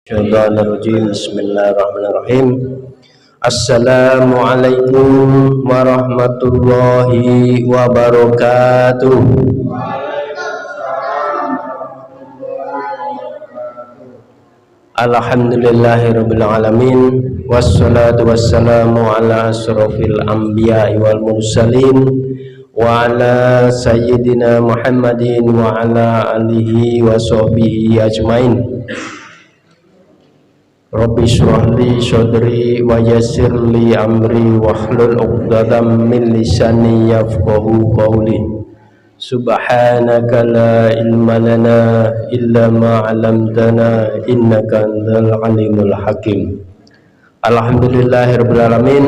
Syaitanirrajim. Bismillahirrahmanirrahim. Assalamualaikum warahmatullahi wabarakatuh. Alhamdulillahirabbil alamin wassalatu wassalamu ala asrofil anbiya'i wal mursalin wa ala sayyidina Muhammadin wa ala alihi wa sahbihi ajmain. Rabbi shrah li sadri wa yassir li amri wahlul 'uqdatam min lisani yafqahu qawli. Subhanaka la ilma lana illa ma 'allamtana innaka antal alimul hakim. Alhamdulillahirabbil alamin.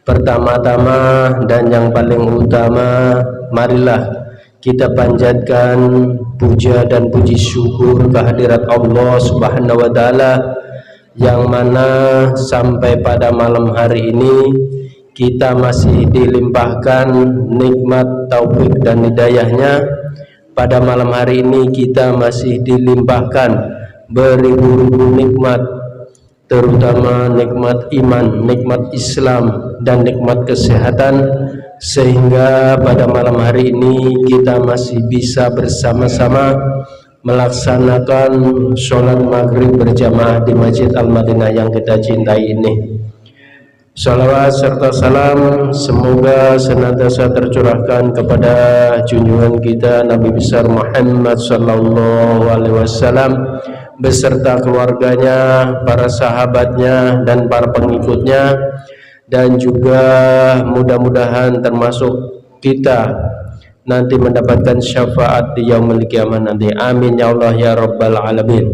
Pertama-tama dan yang paling utama, marilah kita panjatkan puja dan puji syukur kehadirat Allah Subhanahu wa taala yang mana sampai pada malam hari ini kita masih dilimpahkan nikmat taufik dan hidayahnya. Pada malam hari ini kita masih dilimpahkan beribu-ribu nikmat, terutama nikmat iman, nikmat Islam, dan nikmat kesehatan, sehingga pada malam hari ini kita masih bisa bersama-sama melaksanakan sholat maghrib berjamaah di Masjid Al-Madinah yang kita cintai ini. Salawat serta salam semoga senantiasa tercurahkan kepada junjungan kita Nabi besar Muhammad sallallahu alaihi wasallam beserta keluarganya, para sahabatnya, dan para pengikutnya, dan juga mudah-mudahan termasuk kita nanti mendapatkan syafaat di yaumul qiyamah nanti. Amin ya Allah ya rabbal alamin.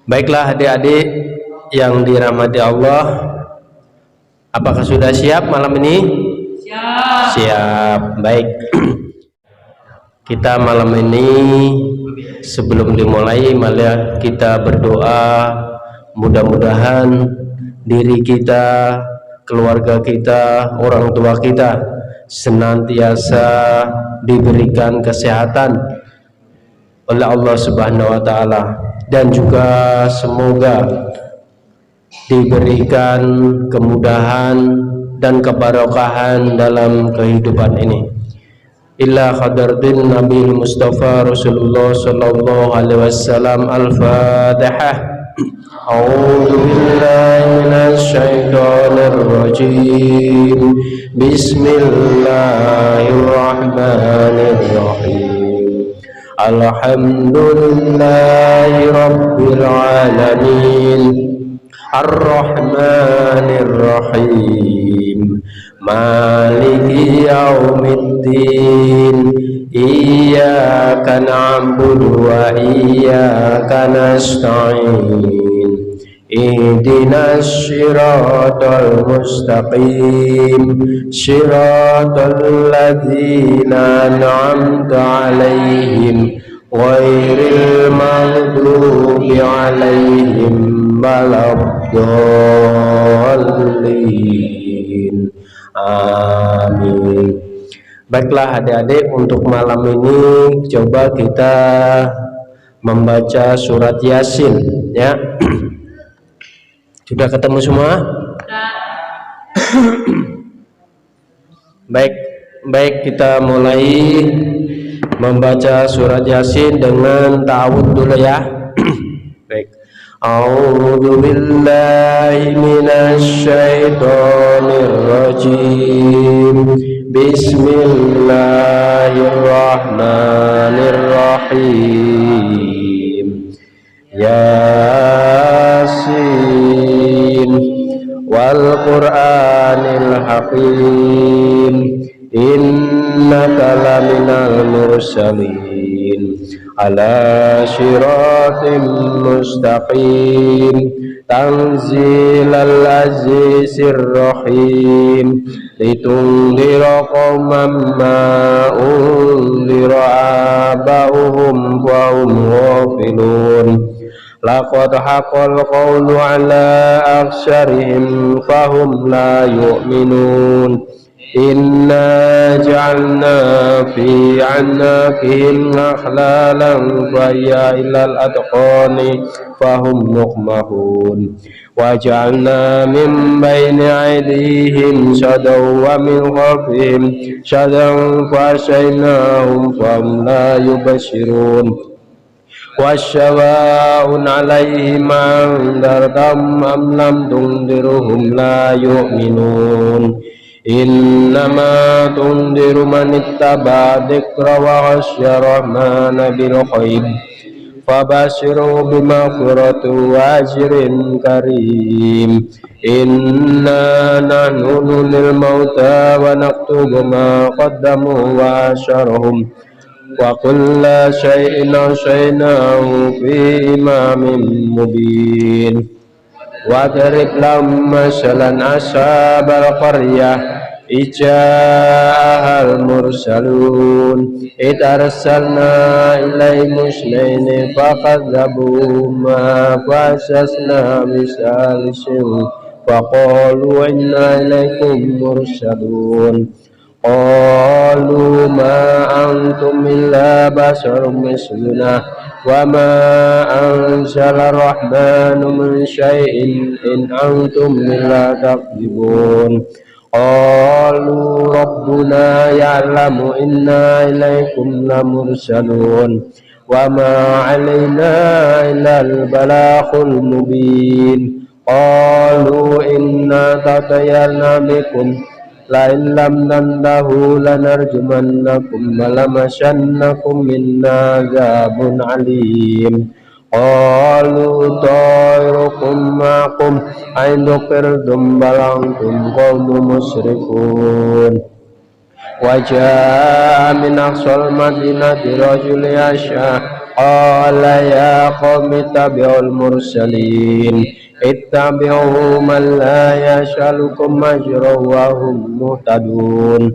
Baiklah adik-adik yang dirahmati Allah, apakah sudah siap malam ini? Siap. Siap. Baik. Kita malam ini sebelum dimulai malah kita berdoa, mudah-mudahan diri kita, keluarga kita, orang tua kita senantiasa diberikan kesehatan oleh Allah Subhanahu wa taala, dan juga semoga diberikan kemudahan dan keberkahan dalam kehidupan ini. Illa hadratin Nabi Mustafa Rasulullah sallallahu alaihi wasallam. Al-Fatihah. A'udzu billahi minasy syaithanir rajim. Bismillahirrahmanirrahim. Alhamdulillahi rabbil alamin. Ar-Rahmanir-Rahim. Maliki yaumiddin. Iyyaka na'budu wa iyyaka nasta'in. Ihdinas siratal mustaqim. Siratal ladzina an'amta 'alaihim ghairil maghdubi 'alaihim waladdallin. Amin. Baiklah adik-adik, untuk malam ini coba kita membaca surat Yasin ya. Sudah ketemu semua? Baik, kita mulai membaca surat Yasin dengan ta'awudz dulu ya. Baik. A'udzu billahi minasy syaithanir rajim. Bismillahirrahmanirrahim. Yasin wal Qur'anil hakim. Innaka laminal mursalin ala siratim mustaqim. Tanzilal azizir rahim. Litundira qauman ma undira aba'uhum wa hum ghafilun. Laqad haqqal qawlu ala aktsarihim fahum la yu'minun. إنا جعلنا في أعناقهم أغلالا فهي إلى الأذقان فهم مقمحون وجعلنا من بين أيديهم سدا ومن خلفهم سدا فأغشيناهم فهم لا يبصرون وسواء عليهم أنذرتهم أم لم تنذرهم لا يؤمنون إنما تنذر من اتبع الذكر وخشي الرحمن بالغيب فبشروا بمغفرة وأجر كريم إنا نحن نحيي الموتى ونكتب ما قدموا وآثارهم وكل شيء أحصيناه في إمام مبين واضرب لهم مثلا أصحاب القرية إذ جاءها المرسلون إذ أرسلنا إليهم اثنين فكذبوهما فعززنا بثالث فقالوا إنا إليكم مرسلون قالوا ما أنتم إلا بشر مثلنا وما أنزل الرحمن من شيء إن أنتم إلا تكذبون قالوا ربنا يعلم إنا إليكم لمرسلون وما علينا إلا البلاغ المبين قالوا إنا تطيرنا بكم لئن لم تنتهوا لنرجمنكم ولمسنكم منا عذاب عليم قالوا طائركم معكم أين ذكرتم بل أنتم قوم مسرفون وجاء من أقصى المدينة رجل يسعى قال يا قوم اتبعوا المرسلين اتبعوا من لا يسألكم أجرا وهم مهتدون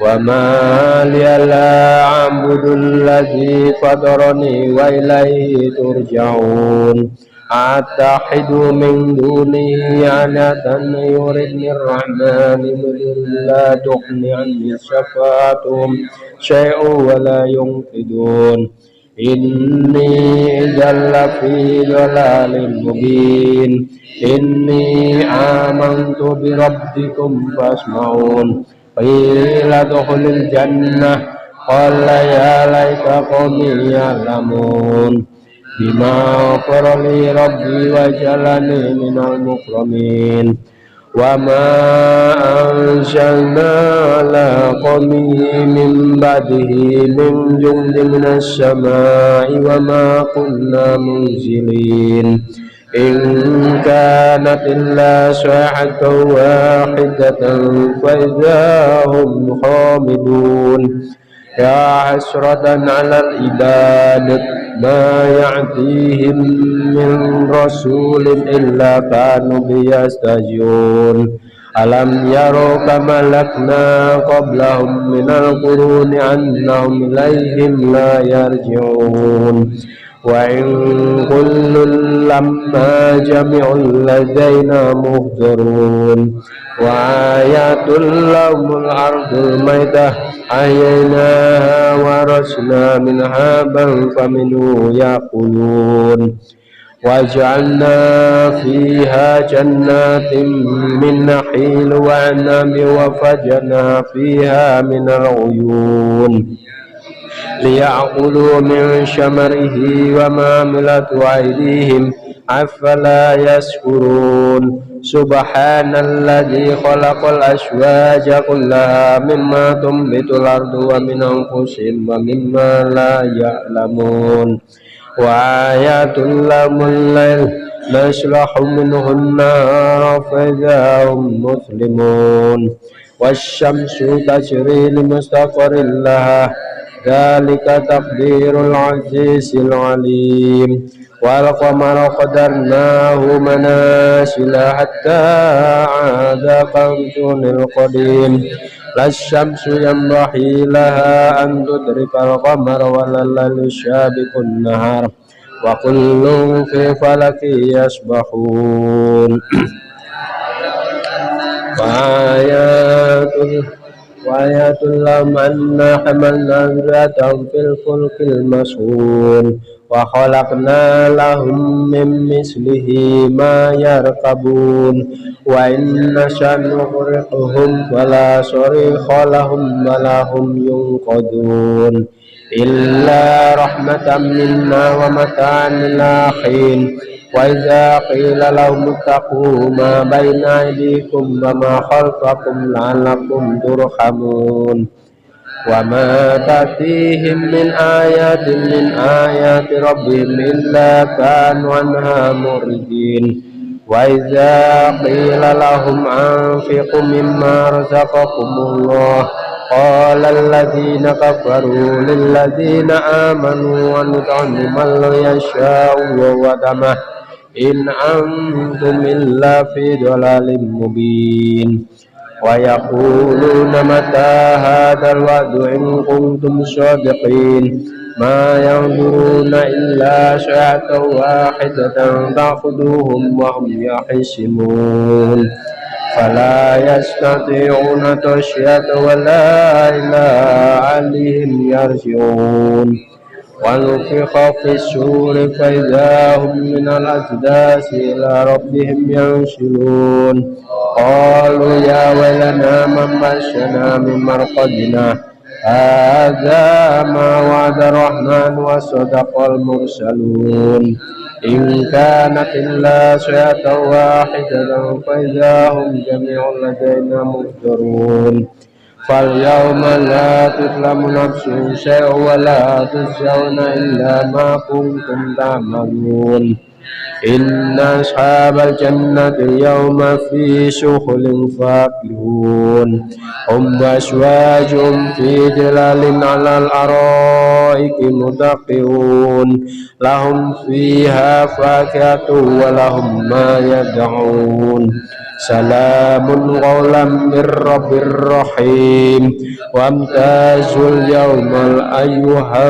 وما لي لا أعبد الذي فطرني وإليه ترجعون أتخذ من دونه آلهة يردني الرحمن بضر لا تغني عني شفاعتهم شيئا ولا ينقذون إني إذا لفي ضلال مبين إني آمنت بربكم فاسمعون قيل ادخل الجنة قال يا ليت قومي يعلمون بما غفر لي ربي وجعلني من المكرمين وما أنزلنا على قومه من بعده من جند من السماء وما كنا منزلين إن كانت إلا صيحة واحدة فإذا هم خامدون يا حسرة على العباد ما يأتيهم من رسول إلا كانوا به يستهزئون ألم يروا كما أهلكنا قبلهم من القرون أنهم إليهم لا يرجعون وإن كل لما جميع لدينا محضرون وآيات لهم الأرض الميتة أحييناها ورثنا منها بل فمنه يأكلون وجعلنا فيها جنات من نخيل وعنب وفجرنا فيها من العيون ليأكلوا من ثمره وما عملت أيديهم أفلا يشكرون سبحان الذي خلق الأزواج كلها مما تنبت الأرض ومن أنفسهم ومما لا يعلمون وآيات لهم الليل نسلخ منه النار فإذا هم مسلمون والشمس تجري لمستقر لها ذلك تقدير العزيز العليم والقمر قدرناه منازل حتى عاد كالعرجون القديم لا الشمس ينبغي لها أن تدرك القمر ولا الليل سابق النهار وكل في فلك يسبحون وآيات وآيات لهم أنا حملنا ذريتهم في الفلك المشحون وخلقنا لهم من مثله ما يركبون وإن نشأ نغرقهم فلا صريخ لهم ولا هم ينقذون إلا رحمة منا ومتاعا إلى حين وإذا قيل لهم اتقوا ما بين أيديكم وما خلفكم لعلكم ترحمون وما تأتيهم من آيات ربهم إلا كانوا عنها معرضين وإذا قيل لهم أنفقوا مما رزقكم الله قال الذين كفروا للذين آمنوا ونطعم من لا يشاء وودمه إن أنتم إلا في ضلال مبين ويقولون متى هذا الوعد إن كنتم صادقين ما ينظرون إلا ساعة واحدة تأخذهم وهم يحسمون فلا يستطيعون توصية ولا إلى أهلهم يرجعون ونفخ في السور فإذا هم من الأجداث إلى ربهم ينسلون قالوا يا ويلنا من مسنا من مرقدنا هذا ما وعد الرحمن وصدق المرسلون إن كانت إلا صيحة واحدة فإذا هم جميع لدينا محضرون فاليوم لا تظلم نفس شيئا ولا تجزون إلا ما كنتم تعملون إن أصحاب الجنة اليوم في شغل فاكهون هم وأزواجهم في ظلال على الأرائك متكئون لهم فيها فاكهة ولهم ما يدعون سلام قولا من رب رحيم وامتازوا اليوم أيها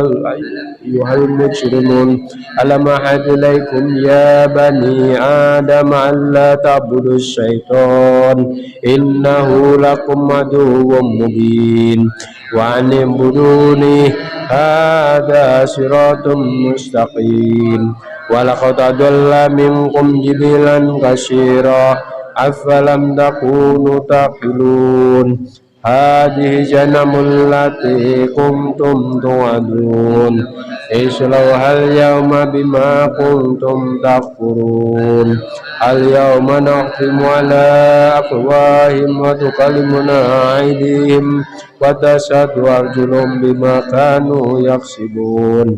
المجرمون ألم أعهد إليكم يا بني آدم ألا تعبدوا الشيطان إنه لكم عدو مبين وأن اعبدوني هذا صراط مستقيم ولقد أضل منكم جبلا كثيرا أفلم تكونوا تعقلون هذه جهنم التي كنتم توعدون اصلوها اليوم بما كنتم تكفرون اليوم نختم على أفواههم وتكلمنا أيديهم وتشهد أرجلهم بما كانوا يكسبون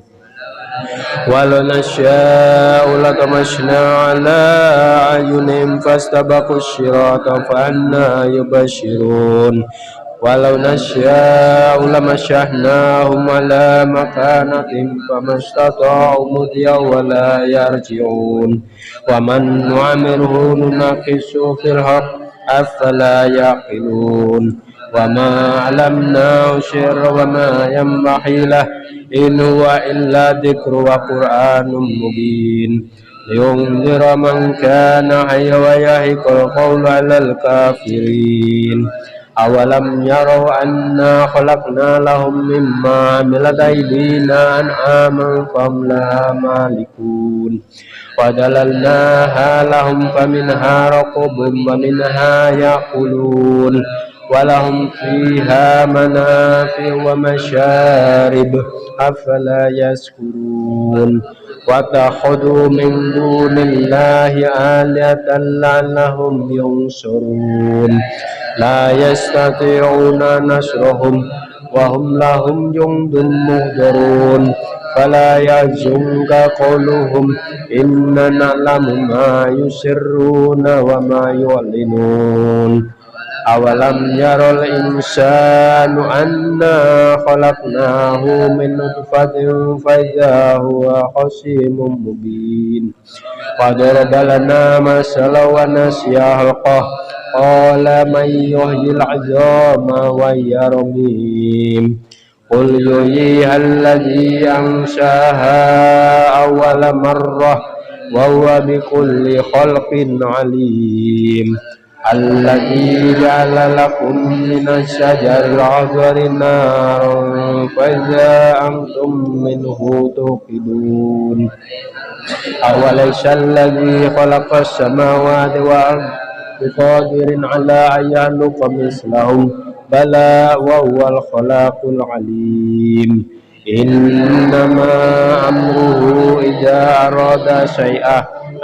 ولو نشاء لطمسنا على أعينهم فاستبقوا الصراط فأنى يبصرون ولو نشاء لمسحناهم على مكانتهم فما استطاعوا مضيا ولا يرجعون ومن نعمره ننقصه في الحق أفلا يعقلون وما علمناه الشعر وما ينبغي له إن هو إلا ذكر وقرآن مبين لينذر من كان حيا ويحق القول على الكافرين أولم يروا أنا خلقنا لهم مما عملت أيدينا أنعاما فهم لها مالكون وذللناها لهم فمنها ركوبهم ومنها يأكلون ولهم فيها منافع ومشارب أفلا يشكرون واتخذوا من دون الله آلهة لعلهم ينصرون لا يستطيعون نصرهم وهم لهم جند مهجرون فلا يحزنك قولهم إنا نعلم ما يسرون وما يعلنون أولم ير الإنسان أنا خلقناه من نطفة فإذا هو خصيم مبين وضرب لنا مثلا ونسي خلقه قال من يحيي العظام وهي رميم قل يحييها الذي أنشأها أول مرة وهو بكل خلق عليم الذي جعل لكم من الشجر الأخضر نارا فإذا أنتم منه توقدون أوليس الذي خلق السماوات والأرض بقادر على أن يخلق مثلهم بلى وهو الخلاق العليم إنما أمره إذا أراد شيئا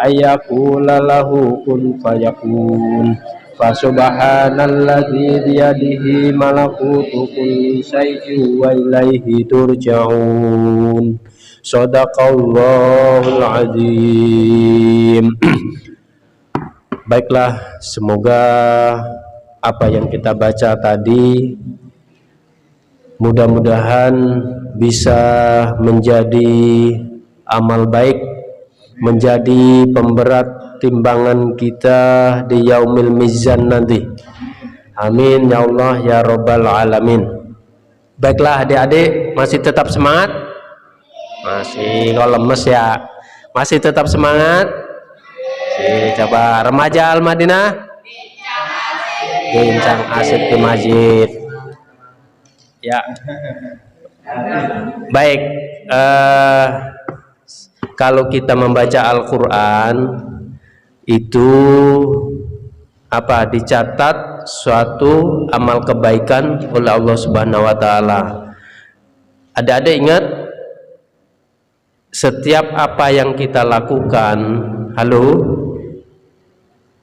أن يقول له كن فيكون Fasubhanalladzi biyadihi malakutu kulli syai'in wa ilaihi turja'un. Shadaqallahul azim. Baiklah, semoga apa yang kita baca tadi mudah-mudahan bisa menjadi amal baik, menjadi pemberat timbangan kita di yaumil mizan nanti. Amin ya Allah ya rabbal alamin. Baiklah adik-adik, masih tetap semangat? Masih, kalau lemes ya masih tetap semangat? Coba remaja Al-Madinah bincang asik di masjid ya. Baik, kalau kita membaca Al-Quran itu apa, dicatat suatu amal kebaikan oleh Allah Subhanahu wa taala. Ada ingat, setiap apa yang kita lakukan,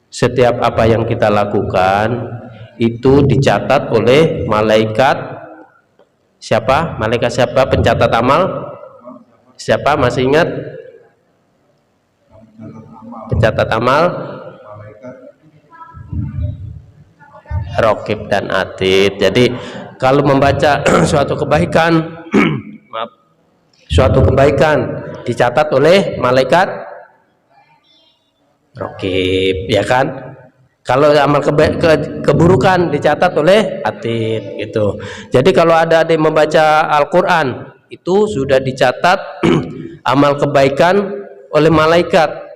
setiap apa yang kita lakukan itu dicatat oleh malaikat. Siapa? Malaikat siapa pencatat amal? Siapa masih ingat? Pencatat amal Raqib dan Atid. Jadi kalau membaca suatu kebaikan maaf, suatu kebaikan dicatat oleh malaikat Raqib, ya kan? Kalau amal keburukan dicatat oleh Atid gitu. Jadi kalau ada yang membaca Al-Qur'an itu sudah dicatat amal kebaikan oleh malaikat.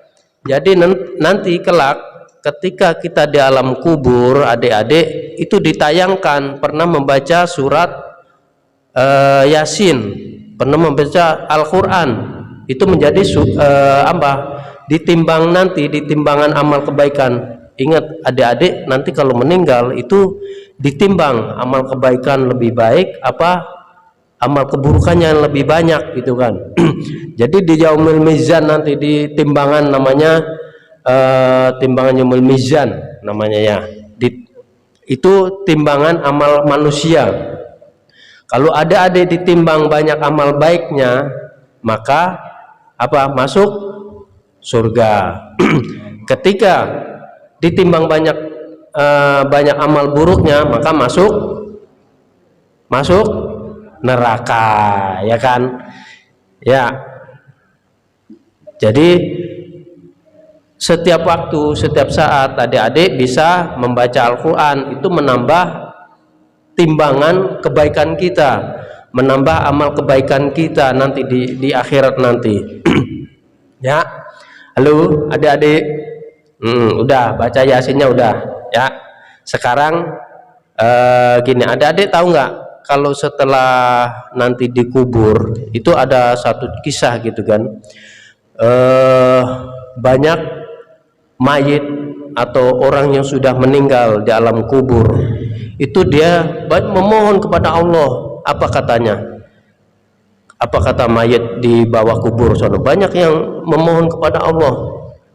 Jadi nanti kelak ketika kita di alam kubur, adik-adik itu ditayangkan pernah membaca surat Yasin, pernah membaca Al-Quran, itu menjadi ditimbang nanti di timbangan amal kebaikan. Ingat adik-adik, nanti kalau meninggal itu ditimbang amal kebaikan lebih baik apa amal keburukannya yang lebih banyak gitu kan. Jadi di yaumul mizan nanti di timbangan namanya timbangan yaumul mizan namanya ya. Itu timbangan amal manusia. Kalau ada ditimbang banyak amal baiknya, maka apa? Masuk surga. Ketika ditimbang banyak amal buruknya, maka masuk neraka, ya kan? Ya. Jadi setiap waktu, setiap saat adik-adik bisa membaca Al-Quran, itu menambah timbangan kebaikan kita, menambah amal kebaikan kita nanti di akhirat nanti. Ya. Halo adik-adik, udah baca Yasinnya udah ya. Sekarang gini, adik-adik tahu nggak kalau setelah nanti dikubur itu ada satu kisah gitu kan, banyak mayit atau orang yang sudah meninggal di alam kubur itu dia memohon kepada Allah. Apa katanya? Apa kata mayit di bawah kubur sana? Banyak yang memohon kepada Allah.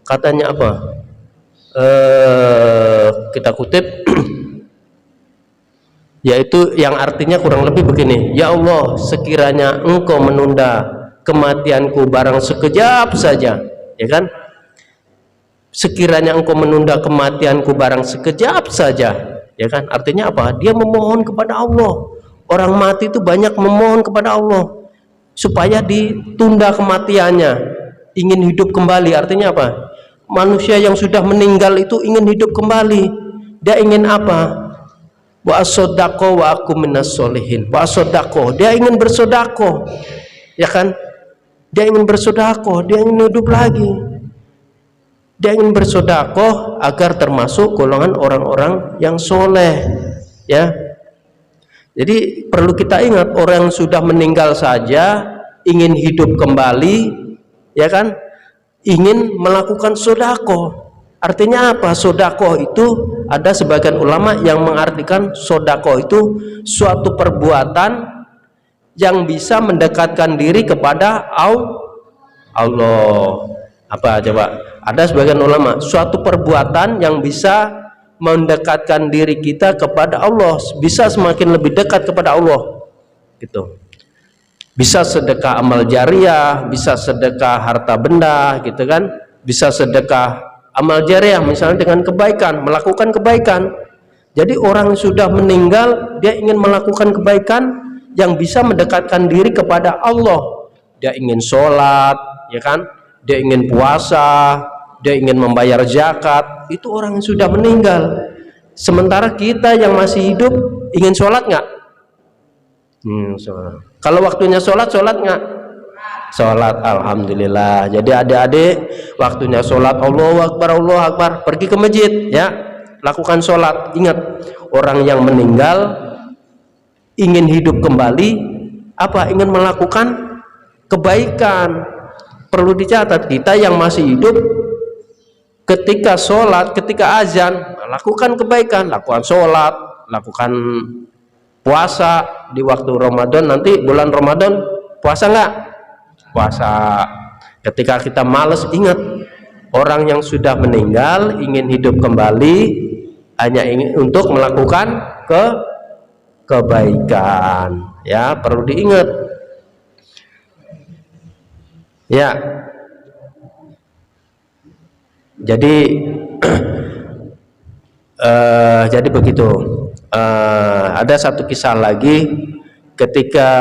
Katanya apa? Kita kutip yaitu yang artinya kurang lebih begini: ya Allah, sekiranya engkau menunda kematianku barang sekejap saja, ya kan? Sekiranya engkau menunda kematianku barang sekejap saja, ya kan? Artinya apa? Dia memohon kepada Allah. Orang mati itu banyak memohon kepada Allah supaya ditunda kematiannya, ingin hidup kembali. Artinya apa? Manusia yang sudah meninggal itu ingin hidup kembali. Dia ingin apa? Wa as-sodaqo wa aku minas solihin. Wa as-sodaqo, dia ingin bersodaqo, ya kan? Dia ingin bersodaqo, dia ingin hidup lagi. Dia ingin bersedekah agar termasuk golongan orang-orang yang soleh, ya. Jadi perlu kita ingat, orang yang sudah meninggal saja ingin hidup kembali, ya kan, ingin melakukan sedekah. Artinya apa? Sedekah itu, ada sebagian ulama yang mengartikan sedekah itu suatu perbuatan yang bisa mendekatkan diri kepada Allah. Apa coba? Ada sebagian ulama, suatu perbuatan yang bisa mendekatkan diri kita kepada Allah, bisa semakin lebih dekat kepada Allah, gitu. Bisa sedekah amal jariah, bisa sedekah harta benda, gitu kan? Bisa sedekah amal jariah, misalnya dengan kebaikan, melakukan kebaikan. Jadi orang yang sudah meninggal, dia ingin melakukan kebaikan yang bisa mendekatkan diri kepada Allah. Dia ingin sholat, ya kan? Dia ingin puasa, dia ingin membayar zakat. Itu orang yang sudah meninggal. Sementara kita yang masih hidup ingin sholat nggak? Sholat. Kalau waktunya sholat nggak? Sholat, alhamdulillah. Jadi adik-adik, waktunya sholat, Allahu Akbar, pergi ke masjid, ya, lakukan sholat. Ingat, orang yang meninggal ingin hidup kembali, apa? Ingin melakukan kebaikan. Perlu dicatat, kita yang masih hidup ketika sholat, ketika azan, lakukan kebaikan, lakukan sholat, lakukan puasa di waktu Ramadan. Nanti bulan Ramadan puasa nggak? Puasa. Ketika kita males, ingat, orang yang sudah meninggal ingin hidup kembali hanya ingin untuk melakukan kebaikan, ya, perlu diingat, ya. Jadi jadi begitu. Ada satu kisah lagi, ketika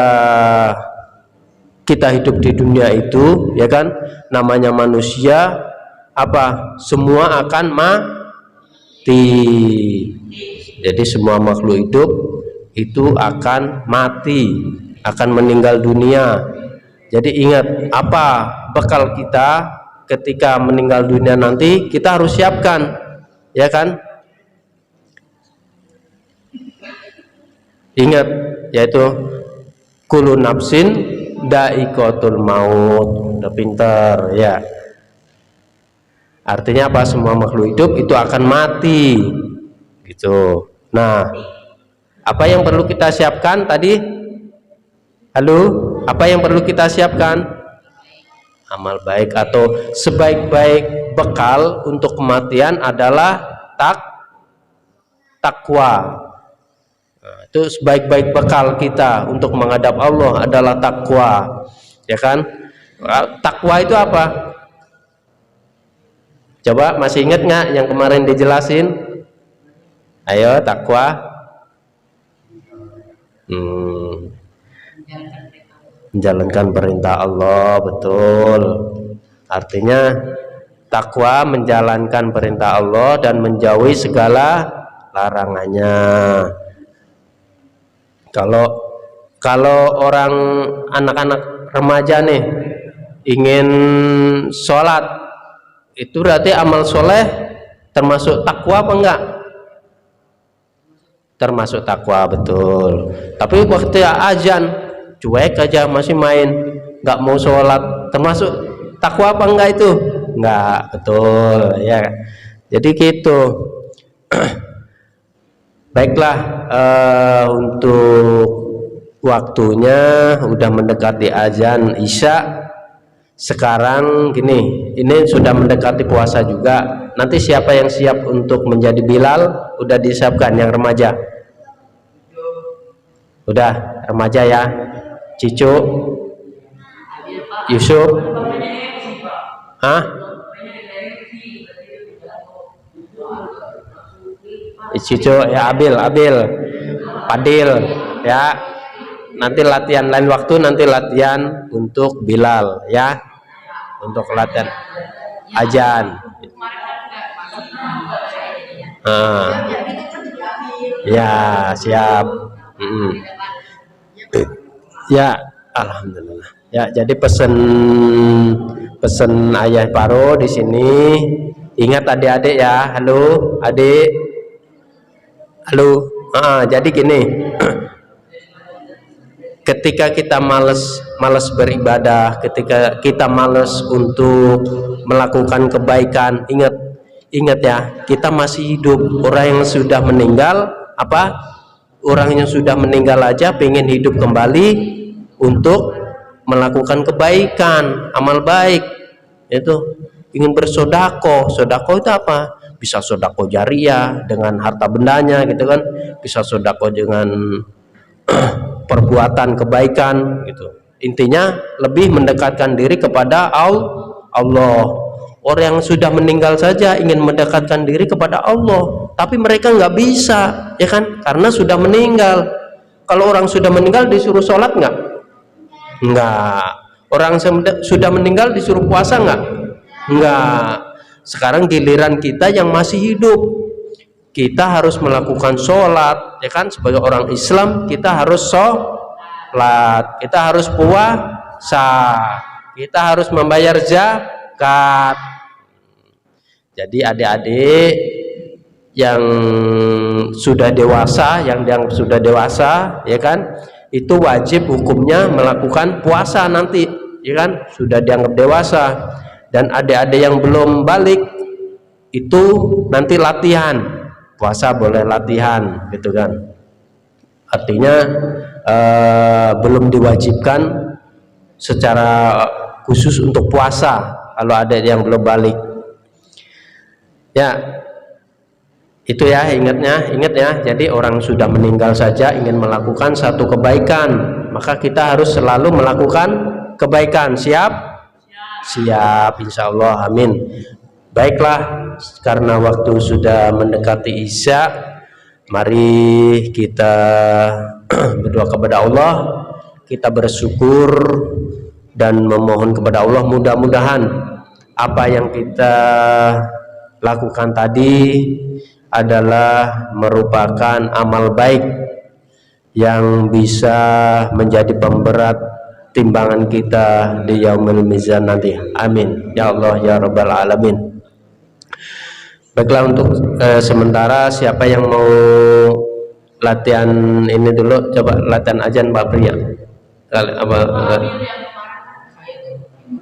kita hidup di dunia itu, ya kan, namanya manusia, apa? Semua akan mati. Jadi semua makhluk hidup itu akan mati, akan meninggal dunia. Jadi ingat, apa bekal kita ketika meninggal dunia nanti, kita harus siapkan, ya kan? Ingat, yaitu kullu nafsin dha'iqatul maut. Udah pinter, ya. Artinya apa? Semua makhluk hidup itu akan mati, gitu. Nah, apa yang perlu kita siapkan tadi? Halo, apa yang perlu kita siapkan? Amal baik, atau sebaik-baik bekal untuk kematian adalah takwa. Nah, itu sebaik-baik bekal kita untuk menghadap Allah adalah takwa, ya kan? Takwa itu apa? Coba masih ingat nggak yang kemarin dijelasin? Ayo, takwa. Menjalankan perintah Allah, betul. Artinya takwa menjalankan perintah Allah dan menjauhi segala larangannya. Kalau orang anak-anak remaja nih ingin sholat, itu berarti amal soleh termasuk takwa apa enggak? Termasuk takwa, betul. Tapi waktu azan cuek aja, masih main, nggak mau sholat, termasuk takwa apa enggak itu? Enggak, betul, ya. Jadi gitu. Baiklah, untuk waktunya udah mendekati azan isya. Sekarang gini, ini sudah mendekati puasa juga. Nanti siapa yang siap untuk menjadi Bilal? Udah disiapkan yang remaja? Udah, remaja ya. Cicu, Yusuf, Cicu ya, Abil, Padil, ya. Nanti latihan lain waktu, nanti latihan untuk Bilal, ya. Untuk latihan azan. Ya, siap. Ya, alhamdulillah. Ya, jadi pesan ayah Paro di sini, Ingat adik-adik ya. Halo adik, halo. Jadi gini, ketika kita malas beribadah, ketika kita malas untuk melakukan kebaikan, ingat ya, kita masih hidup. Orang yang sudah meninggal, orang yang sudah meninggal aja pengen hidup kembali untuk melakukan kebaikan, amal baik. Itu ingin bersodako. Sodako itu apa? Bisa sodako jariah dengan harta bendanya gitu kan, bisa sodako dengan perbuatan kebaikan gitu. Intinya lebih mendekatkan diri kepada Allah. Orang yang sudah meninggal saja ingin mendekatkan diri kepada Allah, tapi mereka nggak bisa, ya kan, karena sudah meninggal. Kalau orang sudah meninggal disuruh sholat nggak. Orang sudah meninggal disuruh puasa nggak. Sekarang giliran kita yang masih hidup, kita harus melakukan sholat, ya kan, sebagai orang Islam kita harus sholat, kita harus puasa, kita harus membayar zakat. Jadi adik-adik yang sudah dewasa, yang sudah dewasa, ya kan, itu wajib hukumnya melakukan puasa nanti, ya kan, sudah dianggap dewasa. Dan adik-adik yang belum balik itu nanti latihan puasa, boleh latihan gitu kan. Artinya belum diwajibkan secara khusus untuk puasa kalau ada yang belum balik. Ya, itu ya, ingat ya. Jadi orang sudah meninggal saja ingin melakukan satu kebaikan, maka kita harus selalu melakukan kebaikan. Siap, insya Allah, amin. Baiklah, karena waktu sudah mendekati Isya, mari kita berdoa kepada Allah, kita bersyukur dan memohon kepada Allah, mudah-mudahan apa yang kita lakukan tadi adalah merupakan amal baik yang bisa menjadi pemberat timbangan kita di yaumul mizan nanti. Amin ya Allah ya rabbal alamin. Baiklah, untuk sementara siapa yang mau latihan ini dulu, coba latihan azan Mbak Pria.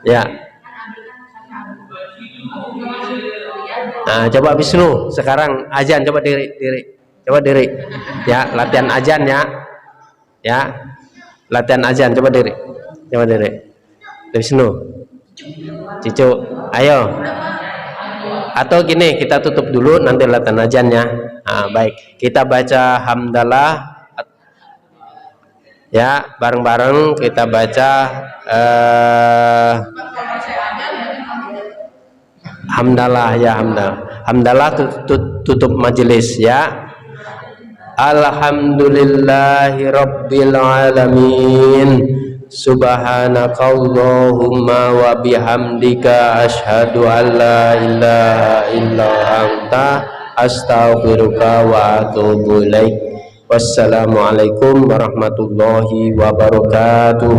Ya. Nah, coba Wisnu sekarang azan, coba diri. Ya, latihan azan ya. Ya. Latihan azan, coba diri. Wisnu. Cicu, ayo. Atau gini, kita tutup dulu nanti latihan azan ya. Baik, kita baca hamdalah ya, bareng-bareng kita baca hamdalah ya, hamdalah tutup majelis ya. Alhamdulillahi rabbil alamin, subhanakallahumma wa bihamdika asyhadu an la ilaha illa anta astaghfiruka wa atubu ilaik. Wassalamualaikum warahmatullahi wabarakatuh.